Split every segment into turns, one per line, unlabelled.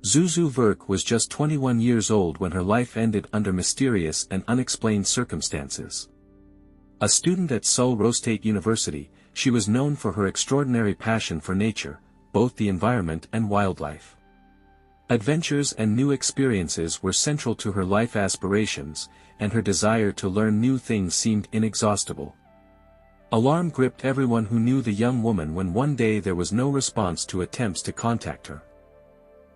Zuzu Verk was just 21 years old when her life ended under mysterious and unexplained circumstances. A student at Seoul State University, she was known for her extraordinary passion for nature, both the environment and wildlife. Adventures and new experiences were central to her life aspirations, and her desire to learn new things seemed inexhaustible. Alarm gripped everyone who knew the young woman when one day there was no response to attempts to contact her.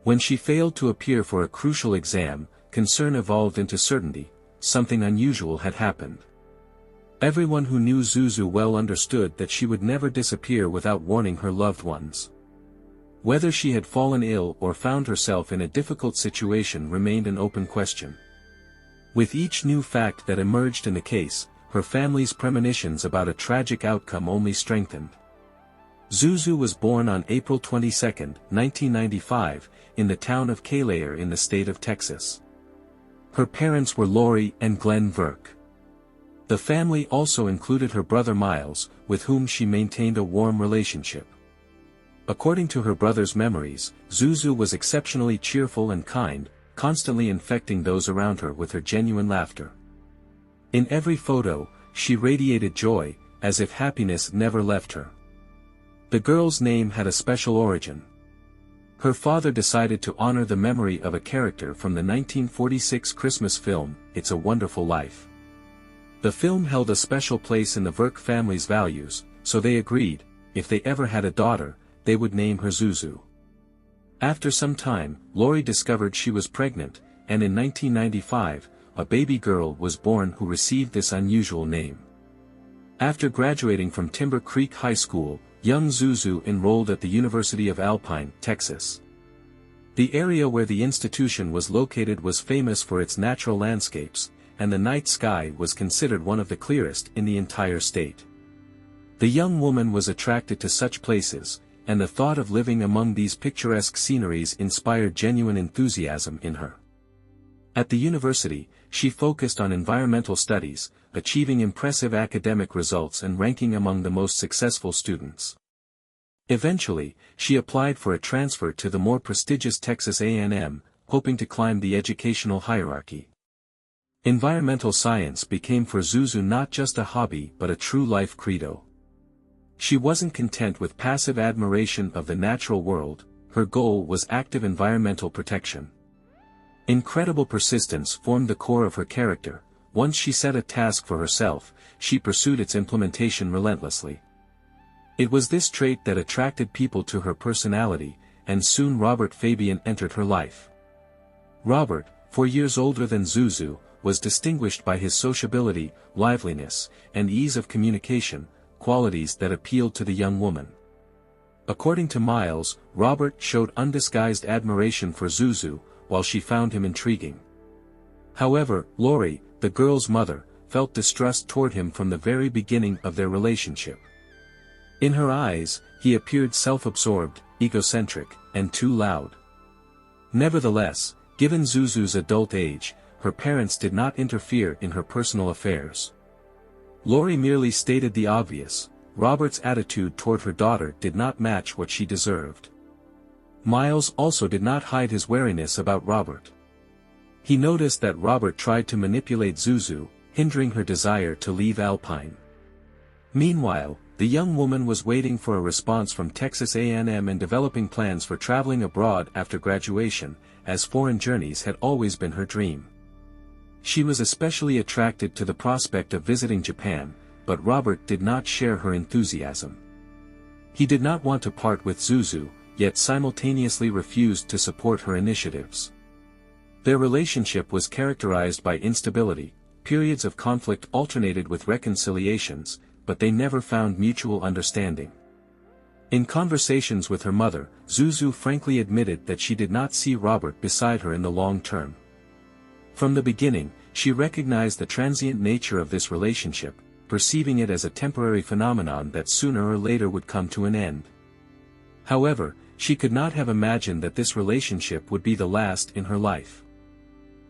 When she failed to appear for a crucial exam, concern evolved into certainty: something unusual had happened. Everyone who knew Zuzu well understood that she would never disappear without warning her loved ones. Whether she had fallen ill or found herself in a difficult situation remained an open question. With each new fact that emerged in the case, her family's premonitions about a tragic outcome only strengthened. Zuzu was born on April 22, 1995, in the town of Kalair in the state of Texas. Her parents were Lori and Glenn Verk. The family also included her brother Miles, with whom she maintained a warm relationship. According to her brother's memories, Zuzu was exceptionally cheerful and kind, constantly infecting those around her with her genuine laughter. In every photo, she radiated joy, as if happiness never left her. The girl's name had a special origin. Her father decided to honor the memory of a character from the 1946 Christmas film, It's a Wonderful Life. The film held a special place in the Verk family's values, so they agreed, if they ever had a daughter, they would name her Zuzu. After some time, Lori discovered she was pregnant, and in 1995, a baby girl was born who received this unusual name. After graduating from Timber Creek High School, young Zuzu enrolled at the University of Alpine, Texas. The area where the institution was located was famous for its natural landscapes, and the night sky was considered one of the clearest in the entire state. The young woman was attracted to such places, and the thought of living among these picturesque sceneries inspired genuine enthusiasm in her. At the university, she focused on environmental studies, achieving impressive academic results and ranking among the most successful students. Eventually, she applied for a transfer to the more prestigious Texas A&M, hoping to climb the educational hierarchy. Environmental science became for Zuzu not just a hobby but a true life credo. She wasn't content with passive admiration of the natural world, her goal was active environmental protection. Incredible persistence formed the core of her character. Once she set a task for herself, she pursued its implementation relentlessly. It was this trait that attracted people to her personality, and soon Robert Fabian entered her life. Robert, 4 years older than Zuzu, was distinguished by his sociability, liveliness, and ease of communication, qualities that appealed to the young woman. According to Miles, Robert showed undisguised admiration for Zuzu, while she found him intriguing. However, Lori, the girl's mother, felt distrust toward him from the very beginning of their relationship. In her eyes, he appeared self-absorbed, egocentric, and too loud. Nevertheless, given Zuzu's adult age, her parents did not interfere in her personal affairs. Lori merely stated the obvious: Robert's attitude toward her daughter did not match what she deserved. Miles also did not hide his wariness about Robert. He noticed that Robert tried to manipulate Zuzu, hindering her desire to leave Alpine. Meanwhile, the young woman was waiting for a response from Texas A&M and developing plans for traveling abroad after graduation, as foreign journeys had always been her dream. She was especially attracted to the prospect of visiting Japan, but Robert did not share her enthusiasm. He did not want to part with Zuzu, yet simultaneously refused to support her initiatives. Their relationship was characterized by instability, periods of conflict alternated with reconciliations, but they never found mutual understanding. In conversations with her mother, Zuzu frankly admitted that she did not see Robert beside her in the long term. From the beginning, she recognized the transient nature of this relationship, perceiving it as a temporary phenomenon that sooner or later would come to an end. However, she could not have imagined that this relationship would be the last in her life.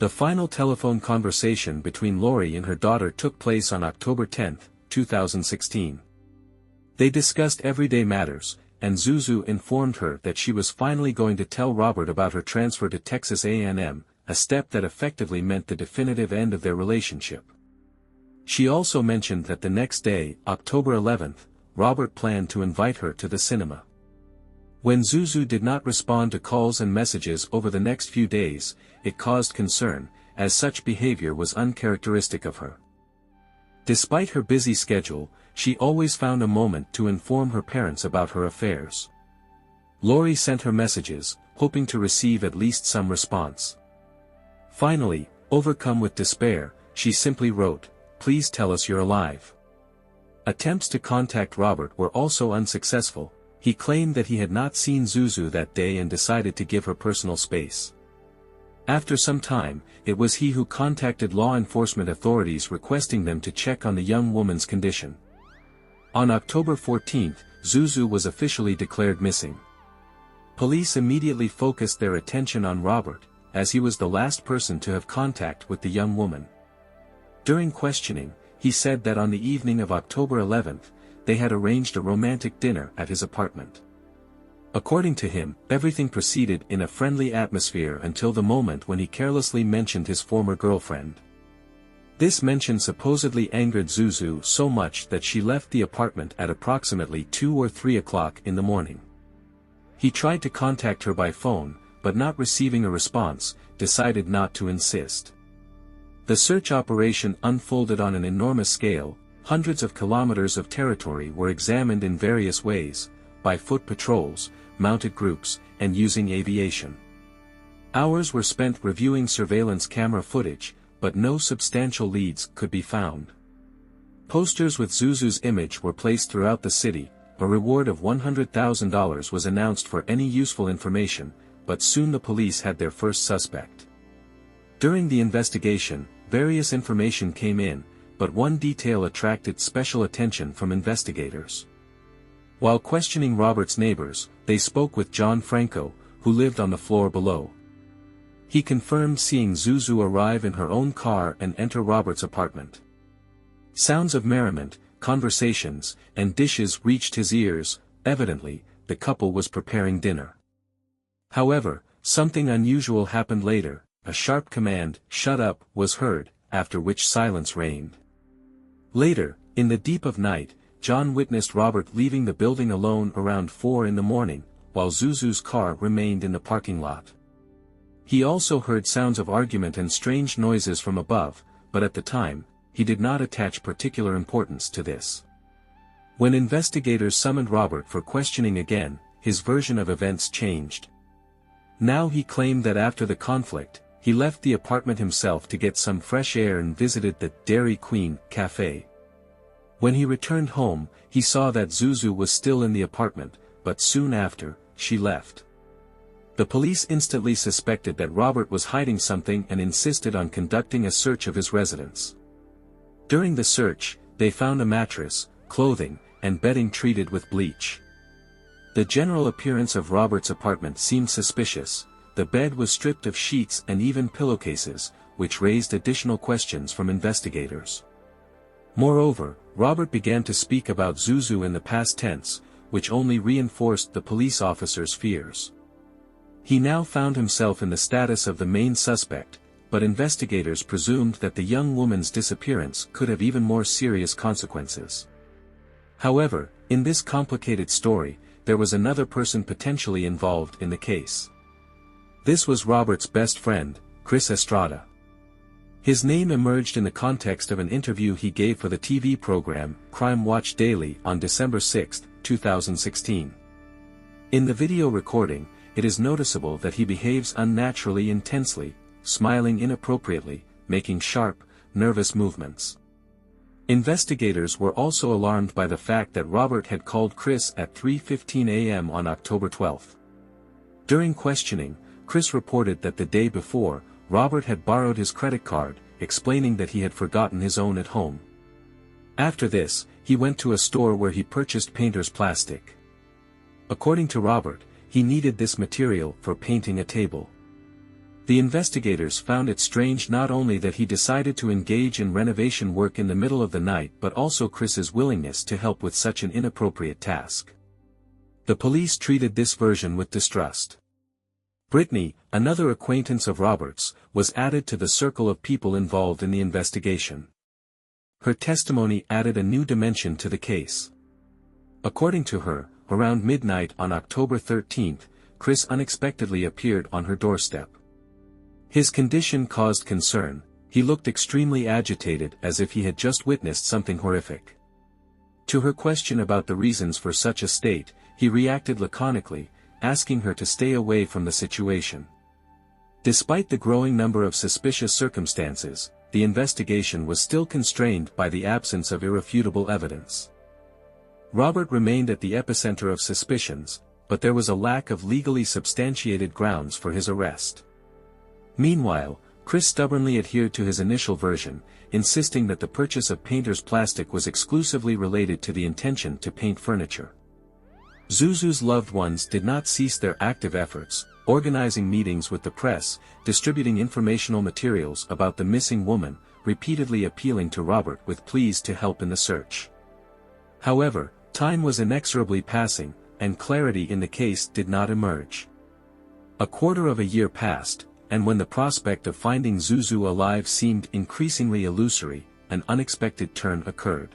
The final telephone conversation between Lori and her daughter took place on October 10, 2016. They discussed everyday matters, and Zuzu informed her that she was finally going to tell Robert about her transfer to Texas A&M, a step that effectively meant the definitive end of their relationship. She also mentioned that the next day, October 11th, Robert planned to invite her to the cinema. When Zuzu did not respond to calls and messages over the next few days, it caused concern, as such behavior was uncharacteristic of her. Despite her busy schedule, she always found a moment to inform her parents about her affairs. Lori sent her messages, hoping to receive at least some response. Finally, overcome with despair, she simply wrote, "Please tell us you're alive." Attempts to contact Robert were also unsuccessful. He claimed that he had not seen Zuzu that day and decided to give her personal space. After some time, it was he who contacted law enforcement authorities requesting them to check on the young woman's condition. On October 14th, Zuzu was officially declared missing. Police immediately focused their attention on Robert, as he was the last person to have contact with the young woman. During questioning, he said that on the evening of October 11th, they had arranged a romantic dinner at his apartment. According to him, everything proceeded in a friendly atmosphere until the moment when he carelessly mentioned his former girlfriend. This mention supposedly angered Zuzu so much that she left the apartment at approximately 2 or 3 o'clock in the morning. He tried to contact her by phone, but not receiving a response, decided not to insist. The search operation unfolded on an enormous scale. Hundreds of kilometers of territory were examined in various ways, by foot patrols, mounted groups, and using aviation. Hours were spent reviewing surveillance camera footage, but no substantial leads could be found. Posters with Zuzu's image were placed throughout the city. A reward of $100,000 was announced for any useful information, but soon the police had their first suspect. During the investigation, various information came in, but one detail attracted special attention from investigators. While questioning Robert's neighbors, they spoke with John Franco, who lived on the floor below. He confirmed seeing Zuzu arrive in her own car and enter Robert's apartment. Sounds of merriment, conversations, and dishes reached his ears. Evidently, the couple was preparing dinner. However, something unusual happened later. A sharp command, "Shut up," was heard, after which silence reigned. Later, in the deep of night, John witnessed Robert leaving the building alone around 4 in the morning, while Zuzu's car remained in the parking lot. He also heard sounds of argument and strange noises from above, but at the time, he did not attach particular importance to this. When investigators summoned Robert for questioning again, his version of events changed. Now he claimed that after the conflict, he left the apartment himself to get some fresh air and visited the Dairy Queen cafe. When he returned home, he saw that Zuzu was still in the apartment, but soon after, she left. The police instantly suspected that Robert was hiding something and insisted on conducting a search of his residence. During the search, they found a mattress, clothing, and bedding treated with bleach. The general appearance of Robert's apartment seemed suspicious. The bed was stripped of sheets and even pillowcases, which raised additional questions from investigators. Moreover, Robert began to speak about Zuzu in the past tense, which only reinforced the police officer's fears. He now found himself in the status of the main suspect, but investigators presumed that the young woman's disappearance could have even more serious consequences. However, in this complicated story, there was another person potentially involved in the case. This was Robert's best friend, Chris Estrada. His name emerged in the context of an interview he gave for the TV program, Crime Watch Daily, on December 6, 2016. In the video recording, it is noticeable that he behaves unnaturally intensely, smiling inappropriately, making sharp, nervous movements. Investigators were also alarmed by the fact that Robert had called Chris at 3:15 a.m. on October 12. During questioning, Chris reported that the day before, Robert had borrowed his credit card, explaining that he had forgotten his own at home. After this, he went to a store where he purchased painter's plastic. According to Robert, he needed this material for painting a table. The investigators found it strange not only that he decided to engage in renovation work in the middle of the night but also Chris's willingness to help with such an inappropriate task. The police treated this version with distrust. Brittany, another acquaintance of Robert's, was added to the circle of people involved in the investigation. Her testimony added a new dimension to the case. According to her, around midnight on October 13, Chris unexpectedly appeared on her doorstep. His condition caused concern. He looked extremely agitated, as if he had just witnessed something horrific. To her question about the reasons for such a state, he reacted laconically, asking her to stay away from the situation. Despite the growing number of suspicious circumstances, the investigation was still constrained by the absence of irrefutable evidence. Robert remained at the epicenter of suspicions, but there was a lack of legally substantiated grounds for his arrest. Meanwhile, Chris stubbornly adhered to his initial version, insisting that the purchase of painter's plastic was exclusively related to the intention to paint furniture. Zuzu's loved ones did not cease their active efforts, organizing meetings with the press, distributing informational materials about the missing woman, repeatedly appealing to Robert with pleas to help in the search. However, time was inexorably passing, and clarity in the case did not emerge. A quarter of a year passed, and when the prospect of finding Zuzu alive seemed increasingly illusory, an unexpected turn occurred.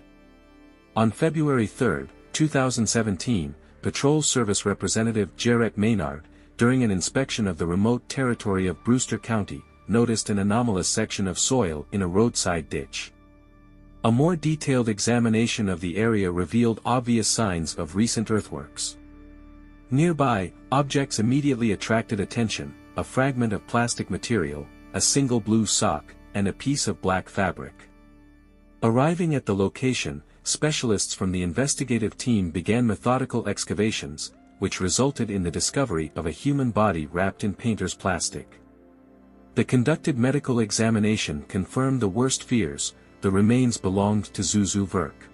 On February 3, 2017, Patrol Service Representative Jarrett Maynard, during an inspection of the remote territory of Brewster County, noticed an anomalous section of soil in a roadside ditch. A more detailed examination of the area revealed obvious signs of recent earthworks. Nearby, objects immediately attracted attention: a fragment of plastic material, a single blue sock, and a piece of black fabric. Arriving at the location, specialists from the investigative team began methodical excavations, which resulted in the discovery of a human body wrapped in painter's plastic. The conducted medical examination confirmed the worst fears: the remains belonged to Zuzu Verk.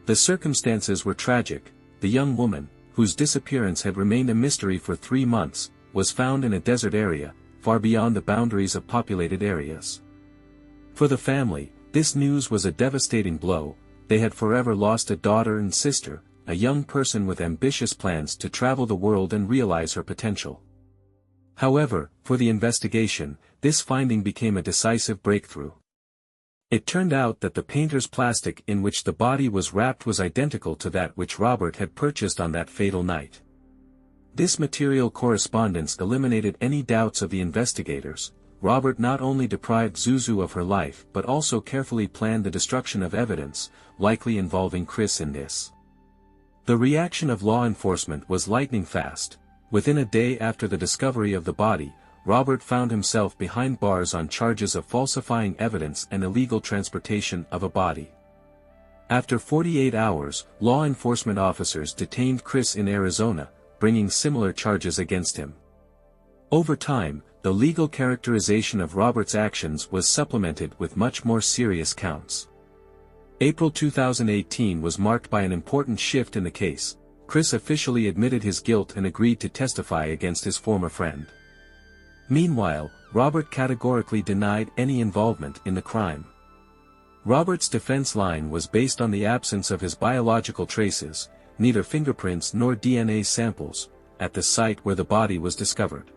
The circumstances were tragic. The young woman, whose disappearance had remained a mystery for 3 months, was found in a desert area, far beyond the boundaries of populated areas. For the family, this news was a devastating blow. They had forever lost a daughter and sister, a young person with ambitious plans to travel the world and realize her potential. However, for the investigation, this finding became a decisive breakthrough. It turned out that the painter's plastic in which the body was wrapped was identical to that which Robert had purchased on that fatal night. This material correspondence eliminated any doubts of the investigators. Robert not only deprived Zuzu of her life but also carefully planned the destruction of evidence, likely involving Chris in this. The reaction of law enforcement was lightning fast. Within a day after the discovery of the body, Robert found himself behind bars on charges of falsifying evidence and illegal transportation of a body. After 48 hours, law enforcement officers detained Chris in Arizona, bringing similar charges against him. Over time, the legal characterization of Robert's actions was supplemented with much more serious counts. April 2018 was marked by an important shift in the case. Chris officially admitted his guilt and agreed to testify against his former friend. Meanwhile, Robert categorically denied any involvement in the crime. Robert's defense line was based on the absence of his biological traces, neither fingerprints nor DNA samples, at the site where the body was discovered.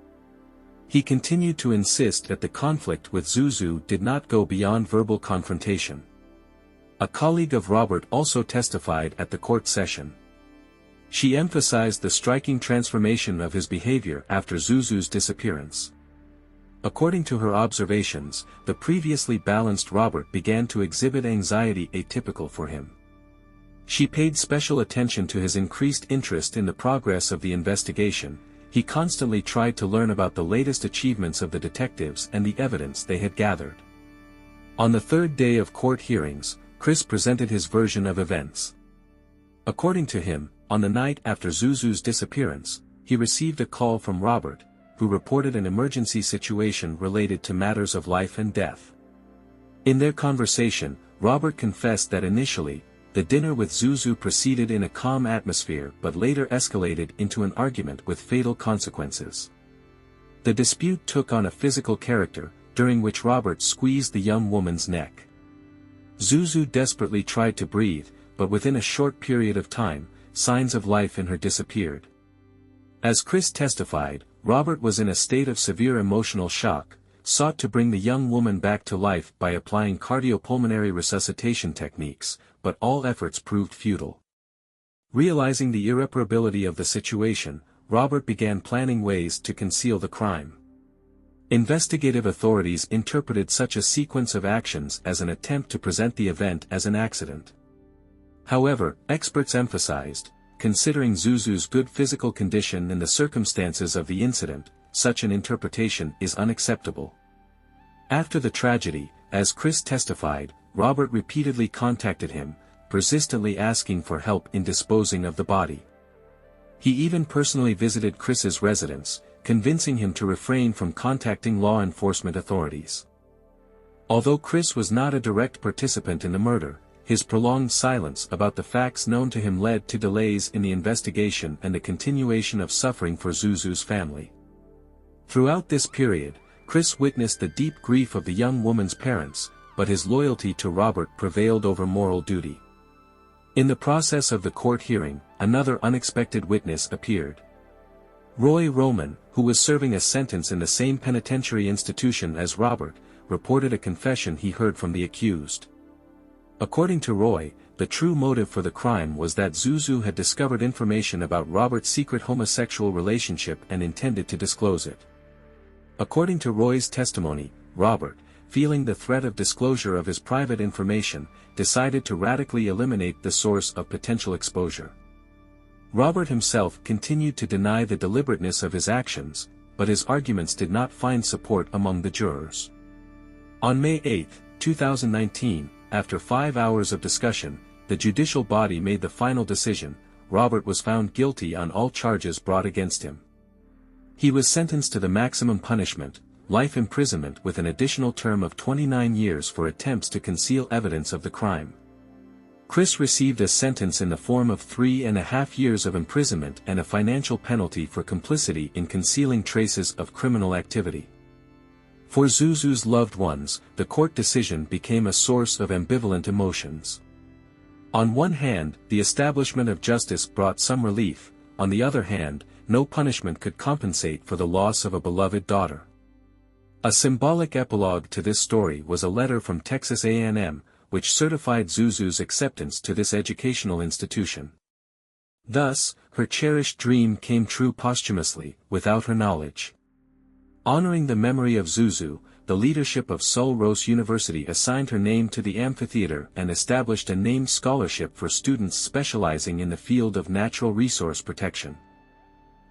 He continued to insist that the conflict with Zuzu did not go beyond verbal confrontation. A colleague of Robert also testified at the court session. She emphasized the striking transformation of his behavior after Zuzu's disappearance. According to her observations, the previously balanced Robert began to exhibit anxiety atypical for him. She paid special attention to his increased interest in the progress of the investigation. He constantly tried to learn about the latest achievements of the detectives and the evidence they had gathered. On the third day of court hearings, Chris presented his version of events. According to him, on the night after Zuzu's disappearance, he received a call from Robert, who reported an emergency situation related to matters of life and death. In their conversation, Robert confessed that initially, the dinner with Zuzu proceeded in a calm atmosphere but later escalated into an argument with fatal consequences. The dispute took on a physical character, during which Robert squeezed the young woman's neck. Zuzu desperately tried to breathe, but within a short period of time, signs of life in her disappeared. As Chris testified, Robert was in a state of severe emotional shock, sought to bring the young woman back to life by applying cardiopulmonary resuscitation techniques, but all efforts proved futile. Realizing the irreparability of the situation, Robert began planning ways to conceal the crime. Investigative authorities interpreted such a sequence of actions as an attempt to present the event as an accident. However, experts emphasized, considering Zuzu's good physical condition and the circumstances of the incident, such an interpretation is unacceptable. After the tragedy, as Chris testified, Robert repeatedly contacted him, persistently asking for help in disposing of the body. He even personally visited Chris's residence, convincing him to refrain from contacting law enforcement authorities. Although Chris was not a direct participant in the murder, his prolonged silence about the facts known to him led to delays in the investigation and the continuation of suffering for Zuzu's family. Throughout this period, Chris witnessed the deep grief of the young woman's parents, but his loyalty to Robert prevailed over moral duty. In the process of the court hearing, another unexpected witness appeared. Roy Roman, who was serving a sentence in the same penitentiary institution as Robert, reported a confession he heard from the accused. According to Roy, the true motive for the crime was that Zuzu had discovered information about Robert's secret homosexual relationship and intended to disclose it. According to Roy's testimony, Robert, feeling the threat of disclosure of his private information, decided to radically eliminate the source of potential exposure. Robert himself continued to deny the deliberateness of his actions, but his arguments did not find support among the jurors. On May 8, 2019, after 5 hours of discussion, the judicial body made the final decision. Robert was found guilty on all charges brought against him. He was sentenced to the maximum punishment, life imprisonment with an additional term of 29 years for attempts to conceal evidence of the crime. Chris received a sentence in the form of 3.5 years of imprisonment and a financial penalty for complicity in concealing traces of criminal activity. For Zuzu's loved ones, the court decision became a source of ambivalent emotions. On one hand, the establishment of justice brought some relief, on the other hand, no punishment could compensate for the loss of a beloved daughter. A symbolic epilogue to this story was a letter from Texas A&M, which certified Zuzu's acceptance to this educational institution. Thus, her cherished dream came true posthumously, without her knowledge. Honoring the memory of Zuzu, the leadership of Sul Ross University assigned her name to the amphitheater and established a named scholarship for students specializing in the field of natural resource protection.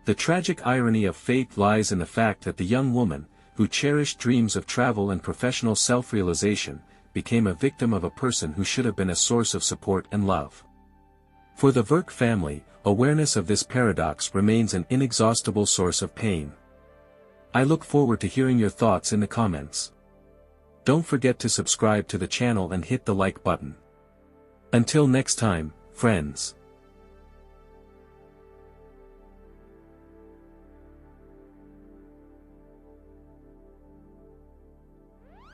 The tragic irony of fate lies in the fact that the young woman, who cherished dreams of travel and professional self-realization, became a victim of a person who should have been a source of support and love. For the Verk family, awareness of this paradox remains an inexhaustible source of pain. I look forward to hearing your thoughts in the comments. Don't forget to subscribe to the channel and hit the like button. Until next time, friends.